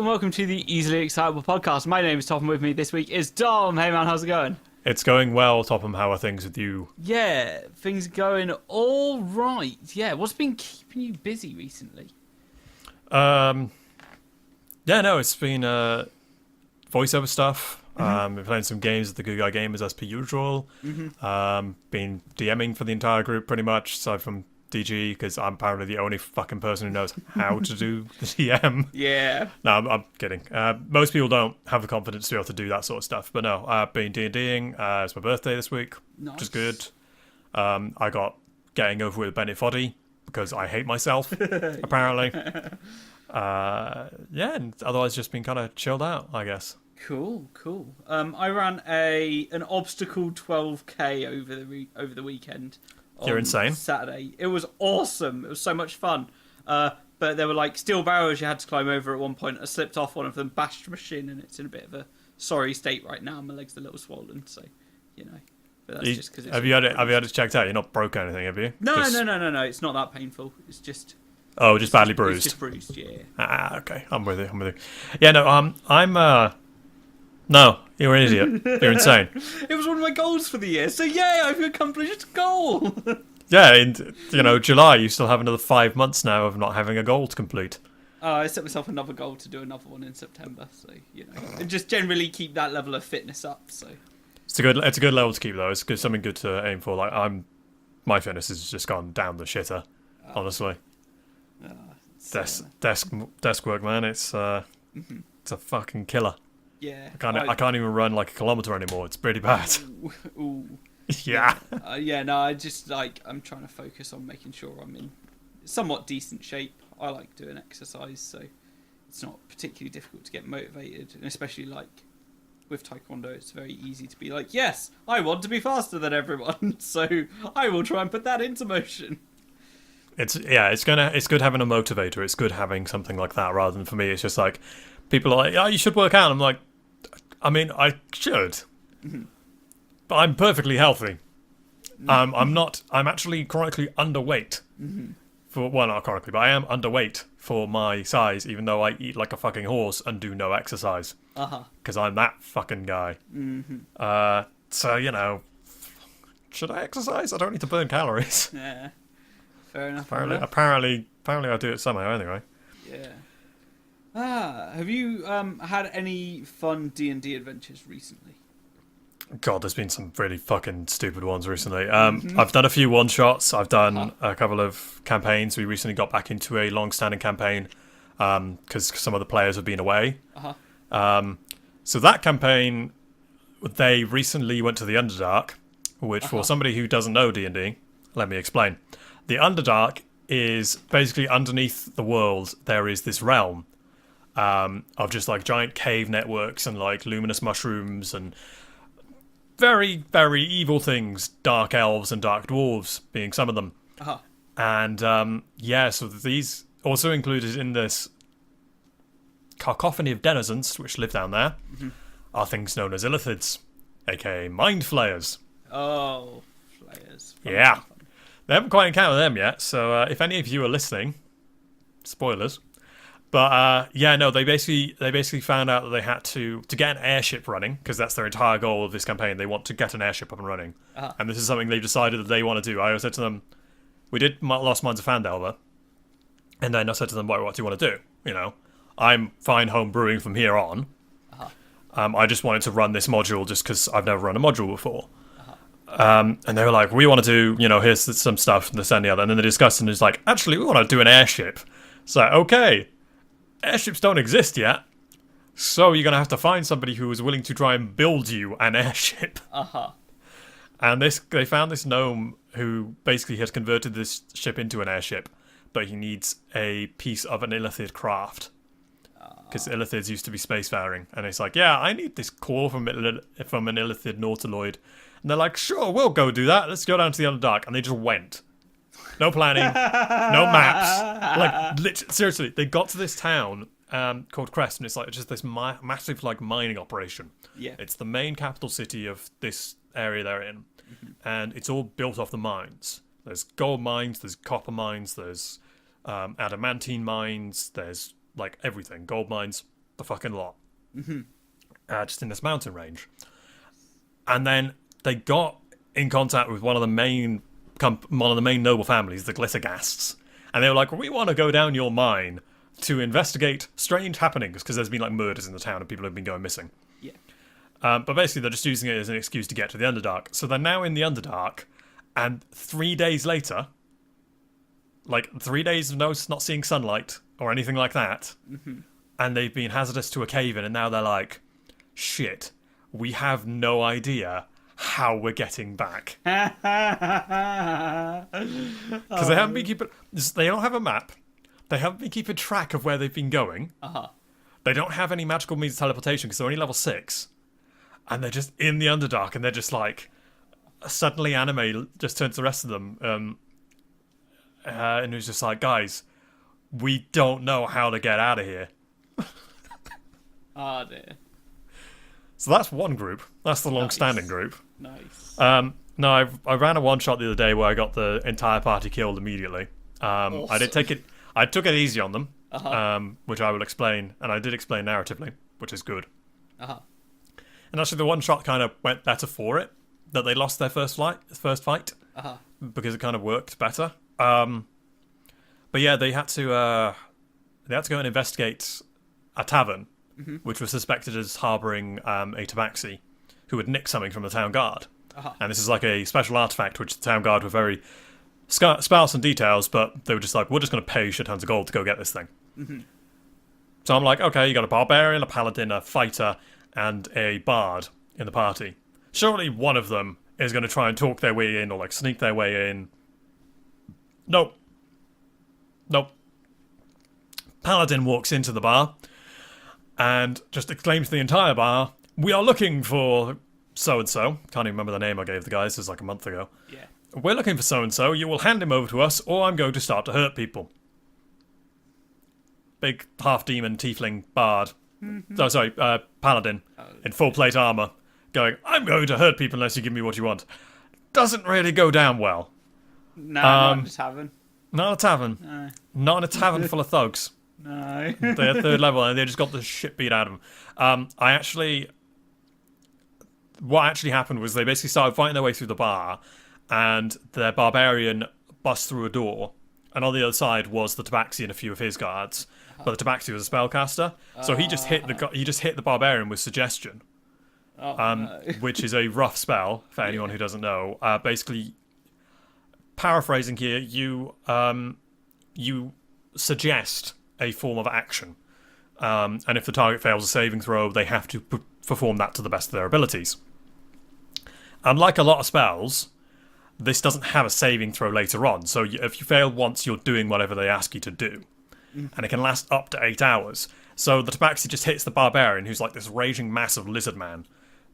welcome to the Easily Excitable podcast. My name is Top, and with me this week is Dom. Hey man, how's it going? It's going well, Topham. How are things with you? Yeah, things are going all right. Yeah, what's been keeping you busy recently? It's been voiceover stuff. Been playing some games with the Good Guy Gamers as per usual. Been DMing for the entire group pretty much, aside from DG, because I'm apparently the only fucking person who knows how to do the DM. Yeah. No, I'm kidding. Most people don't have the confidence to be able to do that sort of stuff. But no, I've been D&Ding. It's my birthday this week, which is good. I got getting over with Bennett Foddy because I hate myself, apparently. And otherwise just been kind of chilled out, I guess. Cool. I ran an obstacle 12k over the weekend. You're insane. Saturday. It was awesome. It was so much fun. But there were like steel barriers you had to climb over at one point. I slipped off one of them, bashed my shin, and it's in a bit of a sorry state right now. My leg's a little swollen, so you know. But that's just because. Have you had it checked out? You're not broke or anything, have you? No. It's not that painful. It's just. Oh, just badly bruised. It's just bruised, yeah. Okay. I'm with you. Yeah, no. No, you're an idiot. You're insane. It was one of my goals for the year, so yeah, I've accomplished a goal. Yeah, and July, you still have another 5 months now of not having a goal to complete. I set myself another goal to do another one in September, so and just generally keep that level of fitness up. So it's a good level to keep though. It's something good to aim for. Like my fitness has just gone down the shitter, honestly. Desk work, man. It's it's a fucking killer. Yeah, I can't even run like a kilometre anymore. It's pretty bad. Ooh. Yeah. I'm trying to focus on making sure I'm in somewhat decent shape. I like doing exercise, so it's not particularly difficult to get motivated, and especially like with Taekwondo, it's very easy to be like, yes, I want to be faster than everyone, so I will try and put that into motion. It's good having a motivator. It's good having something like that rather than for me. It's just like people are like, oh, you should work out. I'm like, I mean, I should, but I'm perfectly healthy. I'm actually chronically underweight. Not chronically, but I am underweight for my size, even though I eat like a fucking horse and do no exercise. Because I'm that fucking guy. So, should I exercise? I don't need to burn calories. Yeah. Fair enough. Apparently I do it somehow anyway. Yeah. Have you had any fun D&D adventures recently? God, there's been some really fucking stupid ones recently. I've done a few one-shots. I've done a couple of campaigns. We recently got back into a long-standing campaign because some of the players have been away. So that campaign, they recently went to the Underdark, which for somebody who doesn't know D&D, let me explain. The Underdark is basically underneath the world. There is this realm of just like giant cave networks and like luminous mushrooms and very, very evil things, dark elves and dark dwarves being some of them. And so these also included in this cacophony of denizens which live down there are things known as illithids, aka mind flayers. Oh, flayers. Fun. They haven't quite encountered them yet, so if any of you are listening, spoilers. But they basically found out that they had to get an airship running, because that's their entire goal of this campaign. They want to get an airship up and running, and this is something they've decided that they want to do. I said to them, we did Lost Mines of Phandelver, and then I said to them, what do you want to do? I'm fine home brewing from here on. I just wanted to run this module just because I've never run a module before. And they were like, we want to do, here's some stuff, this and the other. And then they discussed, and it's like, actually, we want to do an airship. So, okay, airships don't exist yet. So you're going to have to find somebody who is willing to try and build you an airship. And they found this gnome who basically has converted this ship into an airship. But he needs a piece of an illithid craft. Because illithids used to be spacefaring. And it's like, yeah, I need this core from an illithid nautiloid. And they're like, sure, we'll go do that. Let's go down to the Underdark. And they just went. No planning, no maps. Like, seriously, they got to this town called Crest, and it's like just this massive like mining operation. Yeah. It's the main capital city of this area they're in. And it's all built off the mines. There's gold mines, there's copper mines, there's adamantine mines, there's like everything. Gold mines. the fucking lot. Mm-hmm. Just in this mountain range. And then they got in contact with one of the main noble families, the Glitterghasts, and they were like, we want to go down your mine to investigate strange happenings, because there's been like murders in the town and people have been going missing. Yeah. But basically they're just using it as an excuse to get to the Underdark. So they're now in the Underdark, and 3 days later, like 3 days of not seeing sunlight or anything like that, and they've been hazardous to a cave-in, and now they're like, shit, we have no idea how we're getting back. Because they haven't been keeping... They don't have a map. They haven't been keeping track of where they've been going. They don't have any magical means of teleportation because they're only level 6. And they're just in the Underdark, and they're just like... Suddenly Anime just turns to the rest of them. And who's just like, guys, we don't know how to get out of here. Oh, dear. So that's one group. That's the long-standing group. Nice. No, I ran a one-shot the other day where I got the entire party killed immediatally. Awesome. I took it easy on them, which I will explain, and I did explain narratively, which is good. And actually, the one-shot kind of went better for it, that they lost their first fight, because it kind of worked better. But yeah, they had to go and investigate a tavern, which was suspected as harbouring a tabaxi who had nicked something from the town guard. And this is like a special artifact, which the town guard were very sparse in details, but they were just like, we're just going to pay you shit tons of gold to go get this thing. So I'm like, okay, you got a barbarian, a paladin, a fighter, and a bard in the party. Surely one of them is going to try and talk their way in, or like sneak their way in. Nope. Paladin walks into the bar and just exclaims to the entire bar, we are looking for so-and-so. Can't even remember the name I gave the guys, this was like a month ago. Yeah. We're looking for so-and-so, you will hand him over to us, or I'm going to start to hurt people. Big half-demon tiefling bard. Paladin, in full plate armour, going, I'm going to hurt people unless you give me what you want. Doesn't really go down well. No, not in a tavern. Not a tavern. No. Not in a tavern full of thugs. No. They're 3rd level, and they just got the shit beat out of them. What actually happened was they basically started fighting their way through the bar, and their barbarian bust through a door, and on the other side was the tabaxi and a few of his guards. But the tabaxi was a spellcaster, so he just hit the barbarian with suggestion, which is a rough spell for anyone who doesn't know. Basically, paraphrasing here, you suggest a form of action, and if the target fails a saving throw, they have to perform that to the best of their abilities. Unlike a lot of spells, this doesn't have a saving throw later on, so if you fail once, you're doing whatever they ask you to do. And it can last up to 8 hours. So the tabaxi just hits the barbarian, who's like this raging massive lizard man,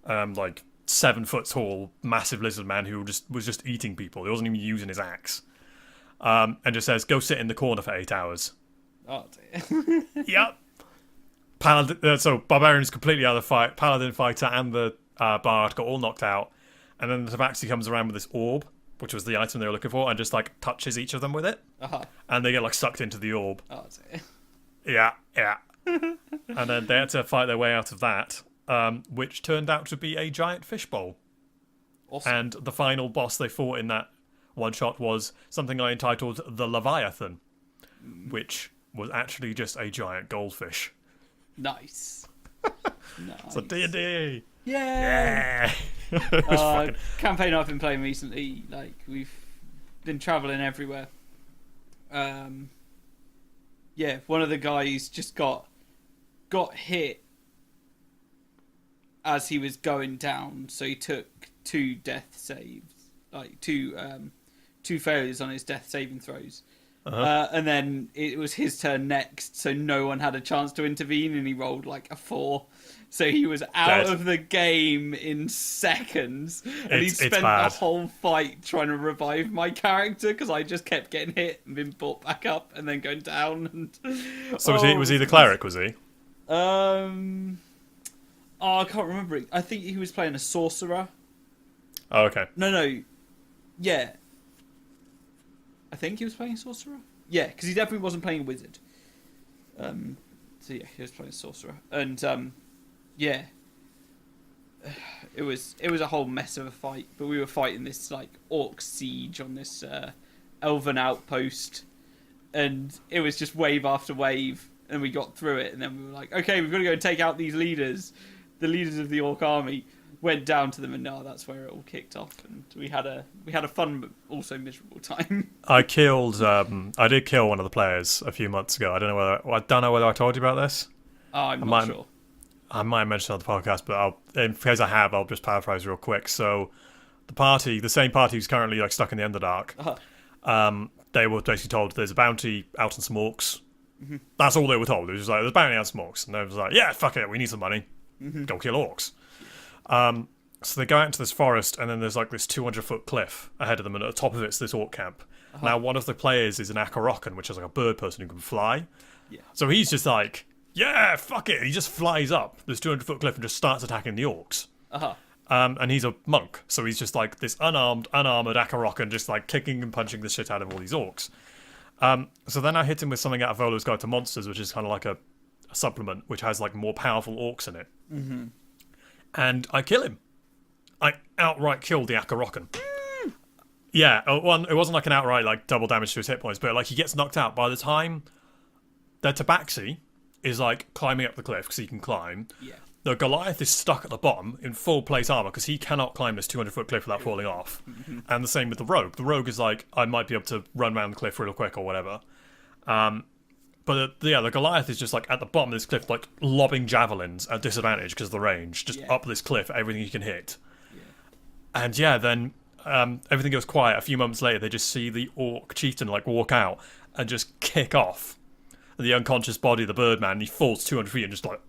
like 7 foot tall, massive lizard man who was just eating people. He wasn't even using his axe. And just says, go sit in the corner for 8 hours. Oh dear. Yep. So barbarian's completely out of the fight. Paladin fighter and the bard got all knocked out. And then the tabaxi comes around with this orb, which was the item they were looking for, and just like touches each of them with it. And they get like sucked into the orb. Oh dear. Yeah. And then they had to fight their way out of that, which turned out to be a giant fishbowl. Awesome. And the final boss they fought in that one shot was something I entitled the Leviathan, which was actually just a giant goldfish. Nice. Nice. So D&D. Yeah. Campaign I've been playing recently, like we've been travelling everywhere. One of the guys just got hit as he was going down, so he took 2 death saves, like two failures on his death saving throws. And then it was his turn next, so no one had a chance to intervene, and he rolled like a 4. So he was out of the game in seconds, and he spent the whole fight trying to revive my character because I just kept getting hit and being brought back up and then going down. And so was he the cleric? Was he? I can't remember. I think he was playing a sorcerer. Oh, okay. No. Yeah. I think he was playing a sorcerer. Yeah, because he definitely wasn't playing a wizard. So yeah, he was playing sorcerer, and yeah, it was a whole mess of a fight. But we were fighting this like orc siege on this elven outpost, and it was just wave after wave, and we got through it. And then we were like, okay, we've got to go and take out these leaders. The leaders of the orc army went down to them, and now that's where it all kicked off. And we had a fun but also miserable time. I did kill one of the players a few months ago. I don't know whether I told you about this. Oh, I'm not sure. I might have mentioned it on the podcast, but in case I have, I'll just paraphrase real quick. So, the same party who's currently like stuck in the Underdark, they were basically told there's a bounty out on some orcs. Mm-hmm. That's all they were told. It was just like there's a bounty out on some orcs, and they was like, yeah, fuck it, we need some money, go kill orcs. So they go out into this forest, and then there's like this 200-foot cliff ahead of them, and at the top of it's this orc camp. Now, one of the players is an Akarockan, which is like a bird person who can fly. Yeah. So he's just like, yeah, fuck it. He just flies up this 200-foot cliff and just starts attacking the orcs. And he's a monk, so he's just like this unarmored Akarockan, just like kicking and punching the shit out of all these orcs. So then I hit him with something out of Volo's Guide to Monsters, which is kind of like a supplement, which has like more powerful orcs in it. Mm-hmm. And I kill him. I outright killed the Akarockan. Yeah, it wasn't like an outright like double damage to his hit points, but like he gets knocked out by the time the Tabaxi is like climbing up the cliff because he can climb. Yeah. The Goliath is stuck at the bottom in full plate armor because he cannot climb this 200-foot cliff without falling off. Mm-hmm. And the same with the Rogue. The Rogue is like, I might be able to run around the cliff real quick or whatever. But the Goliath is just like at the bottom of this cliff, like lobbing javelins at disadvantage because of the range, just up this cliff, everything he can hit. Yeah. And yeah, then everything goes quiet. A few moments later, they just see the orc chieftain like walk out and just kick off the unconscious body of the Birdman. And he falls 200 feet and just like,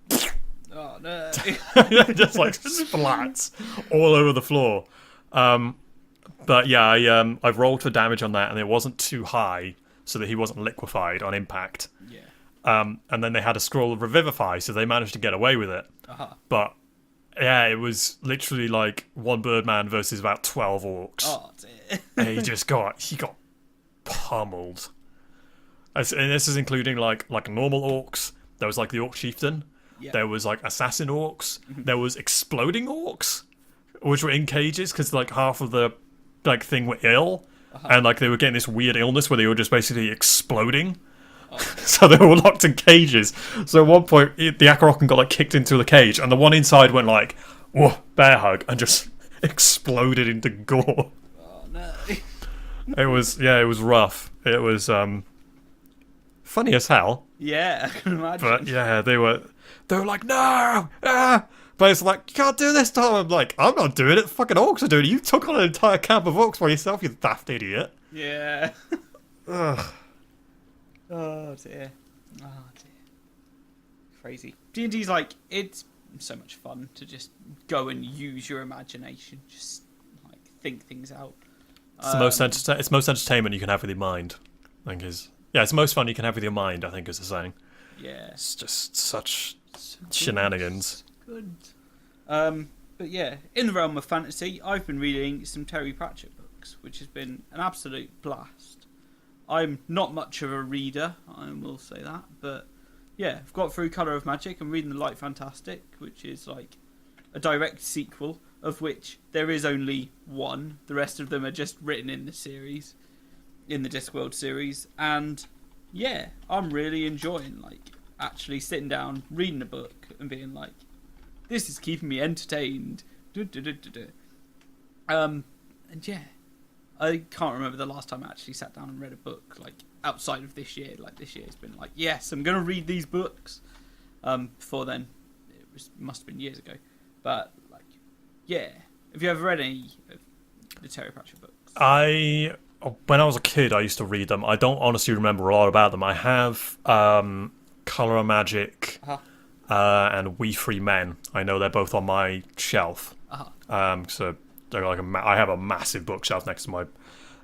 oh no, just like splats all over the floor. But yeah, I've rolled for damage on that, and it wasn't too high, so that he wasn't liquefied on impact. Yeah. And then they had a scroll of Revivify, so they managed to get away with it. But yeah, it was literally like one Birdman versus about 12 orcs. Oh dear. And he got pummeled. And this is including like normal orcs. There was like the orc chieftain. Yeah. There was like assassin orcs. Mm-hmm. There was exploding orcs, which were in cages because like half of the like thing were ill, and like they were getting this weird illness where they were just basically exploding. So they were locked in cages. So at one point, the Akarockan got like kicked into the cage, and the one inside went like, whoa, bear hug, and just exploded into gore. Oh no. It was rough. It was funny as hell. Yeah, I can imagine. But yeah, they were like, no! Ah! But it's like, you can't do this, Tom. I'm like, I'm not doing it. Fucking orcs are doing it. You took on an entire camp of orcs by yourself, you daft idiot. Yeah. Ugh. Oh dear. Crazy. D&D's like, it's so much fun to just go and use your imagination. Just like think things out. It's the most entertainment you can have with your mind, I think is. Yeah, it's the most fun you can have with your mind, I think is the saying. Yeah. It's just such shenanigans. Good. But yeah, in the realm of fantasy, I've been reading some Terry Pratchett books, which has been an absolute blast. I'm not much of a reader, I will say that, but yeah, I've got through Colour of Magic. I'm reading The Light Fantastic, which is like a direct sequel, of which there is only one. The rest of them are just written in the series, in the Discworld series, and yeah, I'm really enjoying like actually sitting down, reading a book, and being like, this is keeping me entertained. And yeah, I can't remember the last time I actually sat down and read a book, like, outside of this year. Like, this year's been like, yes, I'm going to read these books. Before then, must have been years ago. But, like, yeah. Have you ever read any of the Terry Pratchett books? When I was a kid, I used to read them. I don't honestly remember a lot about them. I have Colour of Magic and We Free Men. I know they're both on my shelf. So they're like I have a massive bookshelf next to my bed.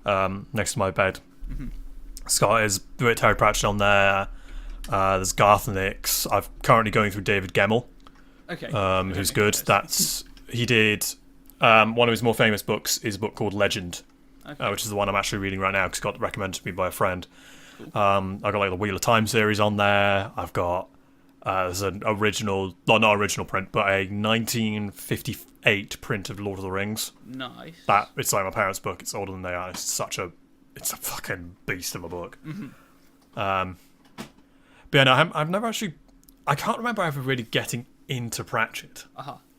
Mm-hmm. Scott is Terry Pratchett on there. There's Garth Nix. I'm currently going through David Gemmell. Okay. Who's good. He did one of his more famous books is a book called Legend, which is the one I'm actually reading right now because it got recommended to me by a friend. Cool. I've got like the Wheel of Time series on there. I've got There's an original, well, not original print, but a 1958 print of Lord of the Rings. Nice. That it's like my parents' book. It's older than they are. It's a fucking beast of a book. But yeah, no, I've never actually. I can't remember ever really getting into Pratchett,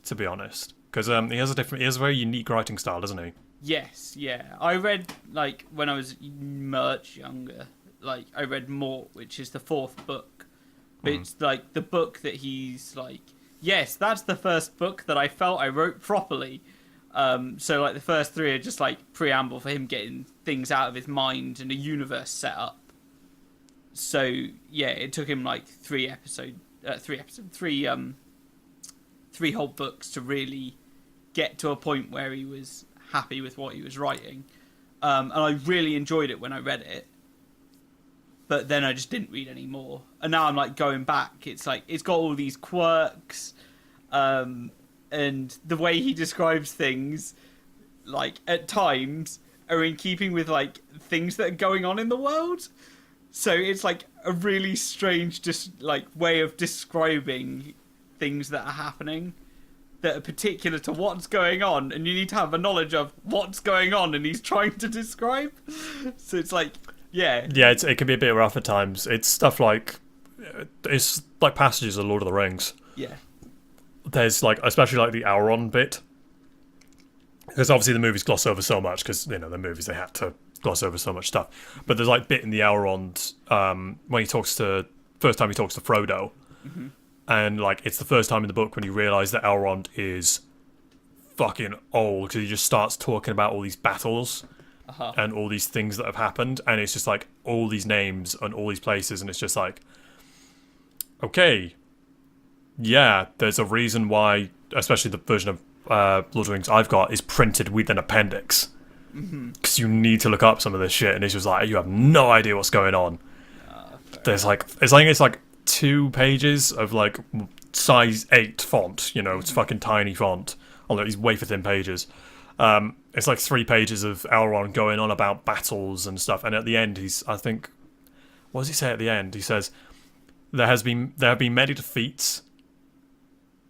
to be honest, because he has a very unique writing style, doesn't he? Yes, yeah. I read, like, when I was much younger, like, I read Mort, which is the fourth book. But it's, like, the book that he's, like, yes, that's the first book that I felt I wrote properly. So, like, the first three are just, like, preamble for him getting things out of his mind and a universe set up. So, yeah, it took him, like, three whole books to really get to a point where he was happy with what he was writing. And I really enjoyed it when I read it. But then I just didn't read any more. And now I'm like going back. It's like it's got all these quirks, and the way he describes things, like at times, are in keeping with like things that are going on in the world. So it's like a really strange, way of describing things that are happening that are particular to what's going on, and you need to have a knowledge of what's going on, and he's trying to describe. So it's like. Yeah, it can be a bit rough at times. It's stuff like it's like passages of Lord of the Rings. Yeah, there's like especially like the Elrond bit, because obviously the movies gloss over so much because the movies they had to gloss over so much stuff. But there's like bit in the Elrond when he talks to first time he talks to Frodo, and like it's the first time in the book when you realise that Elrond is fucking old because he just starts talking about all these battles. And all these things that have happened, and it's just like all these names and all these places, and it's just like, okay, yeah, there's a reason why, especially the version of Lord of the Rings I've got is printed with an appendix, because you need to look up some of this shit, and it's just like you have no idea what's going on. There's like it's like 2 pages of like size 8 font, it's fucking tiny font on these wafer thin pages. It's like 3 pages of Elrond going on about battles and stuff, and at the end I think, what does he say at the end? He says, there have been many defeats.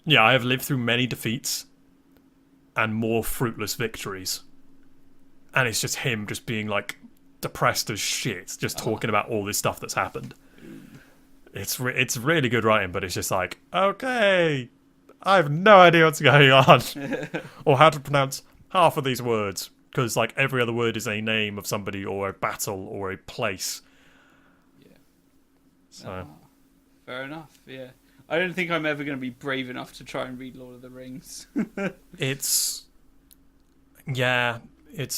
Yeah, I have lived through many defeats and more fruitless victories. And it's just him just being like depressed as shit, just talking about all this stuff that's happened. It's really good writing, but it's just like, okay, I have no idea what's going on or how to pronounce half of these words, because like every other word is a name of somebody or a battle or a place. Yeah. So. Fair enough. Yeah. I don't think I'm ever going to be brave enough to try and read Lord of the Rings. It's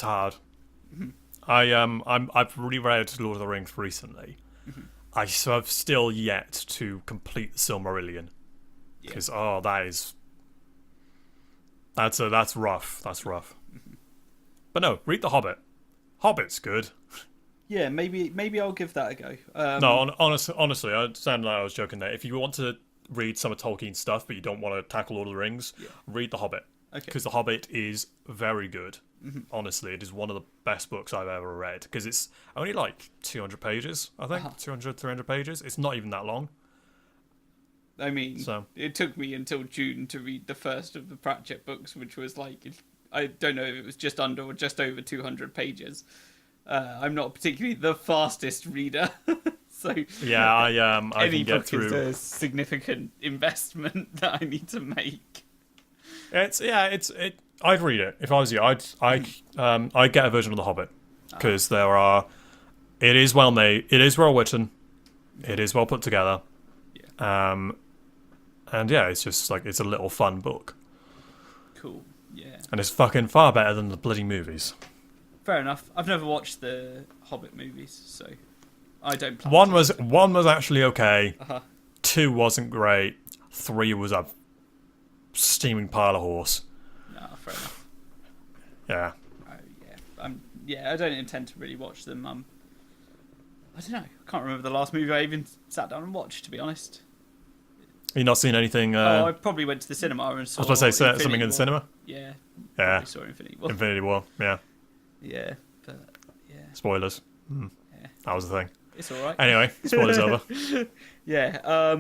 hard. I've reread Lord of the Rings recently. I've still yet to complete the Silmarillion, because that's rough. That's rough. But no, read The Hobbit. Hobbit's good. Yeah, maybe I'll give that a go. No, honestly, I sounded like I was joking there. If you want to read some of Tolkien's stuff, but you don't want to tackle Lord of the Rings, read The Hobbit. Okay. Because The Hobbit is very good. Honestly, it is one of the best books I've ever read. Because it's only like 200 pages, I think. 200, 300 pages. It's not even that long. I mean, it took me until June to read the first of the Pratchett books, which was like, I don't know if it was just under or just over 200 pages. I'm not particularly the fastest reader, so yeah, I any can get book through. Is a significant investment that I need to make. I'd read it if I was you. I'd get a version of The Hobbit, because it is well made, it is well written, it is well put together. And yeah, it's just like it's a little fun book. Cool. Yeah. And it's fucking far better than the bloody movies. Fair enough. I've never watched the Hobbit movies, so I don't plan One was actually okay. 2 wasn't great. 3 was a steaming pile of horse. No, fair enough. Yeah. I don't intend to really watch them. I don't know. I can't remember the last movie I even sat down and watched, to be honest. You not seen anything? I probably went to the cinema and saw. I was about to say something in the cinema. Yeah. Yeah. Saw Infinity War. Infinity War. Yeah. Yeah, but yeah. Spoilers. Yeah. That was the thing. It's all right. Anyway, spoilers over. Yeah.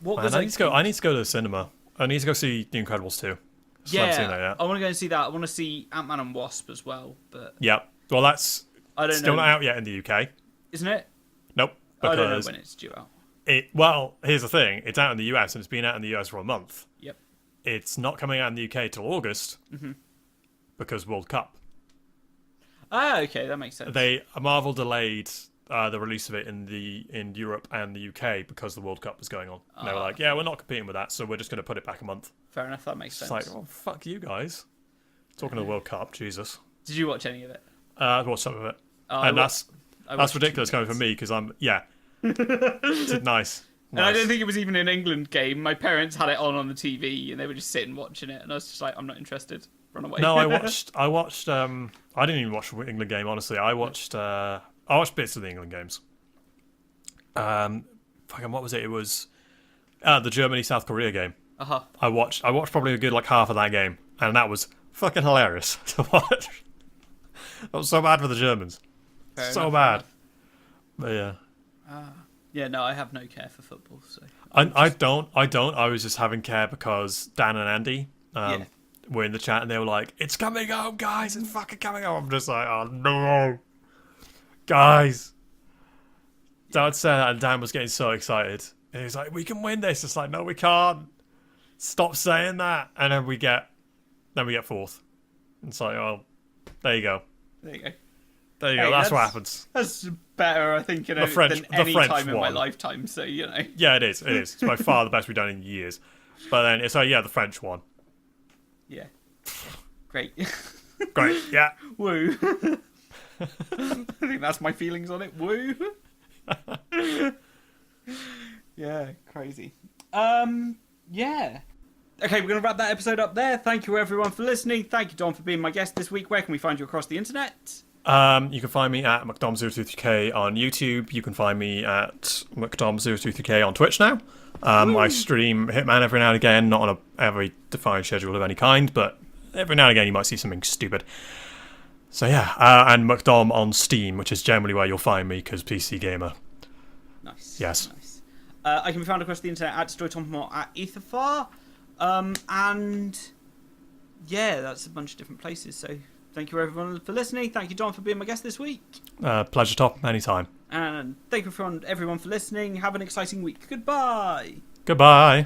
What Man, was I need to go. I need to go to the cinema. I need to go see The Incredibles 2. Still haven't seen that Yeah, yet. I want to go and see that. I want to see Ant-Man and Wasp as well, but Yep. Well, that's I don't still know. not out yet in the UK. Isn't it? Nope. I don't know Because when it's due out. well, here's the thing. It's out in the US and it's been out in the US for a month. Yep. It's not coming out in the UK till August because World Cup. Ah, okay, that makes sense. Marvel delayed the release of it in Europe and the UK because the World Cup was going on. And they were like, yeah, we're not competing with that, so we're just going to put it back a month. Fair enough, that makes It's sense. like, oh, fuck you guys. Talking of the World Cup, Jesus. Did you watch any of it? I watched some of it. Oh, And that's watched ridiculous 2 coming from minutes. me because it's nice. And I don't think it was even an England game. My parents had it on the TV and they were just sitting watching it, and I was just like, I'm not interested. Run away. No, I watched. I didn't even watch the England game. Honestly, I watched bits of the England games. Fucking what was it? It was the Germany-South Korea game. I watched probably a good like half of that game, and that was fucking hilarious to watch. That was so bad for the Germans. So bad. But yeah. Yeah, no, I have no care for football, so I don't. I was just having care because Dan and Andy yeah. were in the chat and they were like, "It's coming home, guys! It's fucking coming home!" I'm just like, "Oh no, guys!" Dad said that, and Dan was getting so excited. And he was like, "We can win this." It's like, "No, we can't. Stop saying that." And then we get fourth. It's like, "Oh, there you go. There you go. There you go. That's what happens." That's better, I think, than any time in my lifetime. So Yeah, it is. It is. It's by far the best we've done in years. But then it's the French one. Yeah. Great. Great. Yeah. Woo. I think that's my feelings on it. Woo. Yeah, crazy. Yeah. Okay, we're going to wrap that episode up there. Thank you, everyone, for listening. Thank you, Don, for being my guest this week. Where can we find you across the internet? You can find me at McDom023K on YouTube. You can find me at McDom023K on Twitch now. I stream Hitman every now and again, not on a every defined schedule of any kind, but every now and again you might see something stupid. So yeah, and McDom on Steam, which is generally where you'll find me because PC gamer. Nice. Yes. Nice. I can be found across the internet at DestroyTomPomor at Etherfar. And yeah, that's a bunch of different places. So thank you everyone for listening. Thank you, Don, for being my guest this week. Pleasure, Top. Anytime. And thank you everyone for listening. Have an exciting week. Goodbye. Goodbye.